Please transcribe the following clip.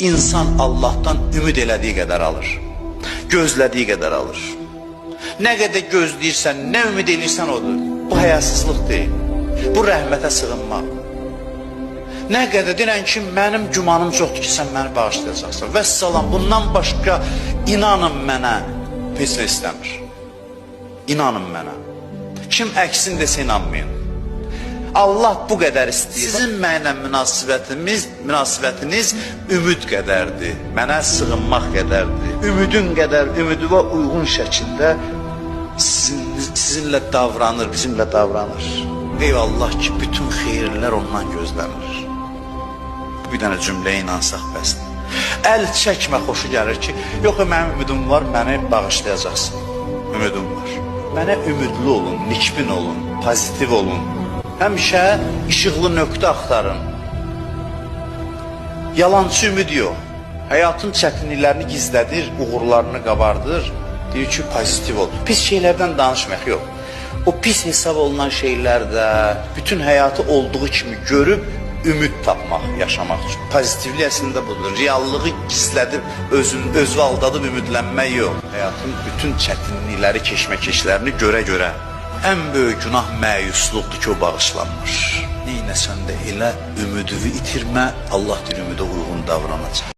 İnsan Allah'tan ümid elədiyi qədər alır. Gözlədiyi qədər alır. Nə qədər gözləyirsən, nə ümid edirsən odur. Bu həyasızlıq deyil. Bu rəhmətə sığınmaq. Nə qədər deyirən ki, mənim gümanım çoxdur ki, sən məni bağışlayacaqsan. Vəssalam, bundan başqa inanın mənə heç nə istəmir. İnanın mənə. Kim əksin desə inanmayın. Allah bu qədər istəyir. Sizin mənlə münasibətiniz ümid qədərdir. Mənə sığınmaq qədərdir. Ümidin qədər, ümidivə uyğun şəkildə sizinlə davranır, bizimlə davranır. Eyvallah ki, bütün xeyirlər ondan gözlənir. Bir dənə cümləyə inansaq bəsdir. Əl çəkmə xoşu gəlir ki, yox, mənim ümidim var, məni bağışlayacaqsın. Ümidim var. Mənə ümidli olun, nikbin olun, pozitiv olun. Həmişə işıqlı nöqtə axtarın. Yalancı ümid yox. Həyatın çətinliklərini gizlədir, uğurlarını qabardır. Deyir ki, pozitiv ol. Pis şeylərdən danışmaq yox. O pis hesab olunan şeylərdə bütün həyatı olduğu kimi görüb ümid tapmaq, yaşamaq üçün. Pozitivlik əslində budur. Reallığı gizlədib, özü aldadıb ümidlənmək yox. Həyatın bütün çətinlikləri, keşməkeşlərini görə-görə. Ən böyük günah məyusluqdur ki, o bağışlanmır. Neynəsən də elə ümidini itirmə, Allah dir ümidə uyğun davranacaq.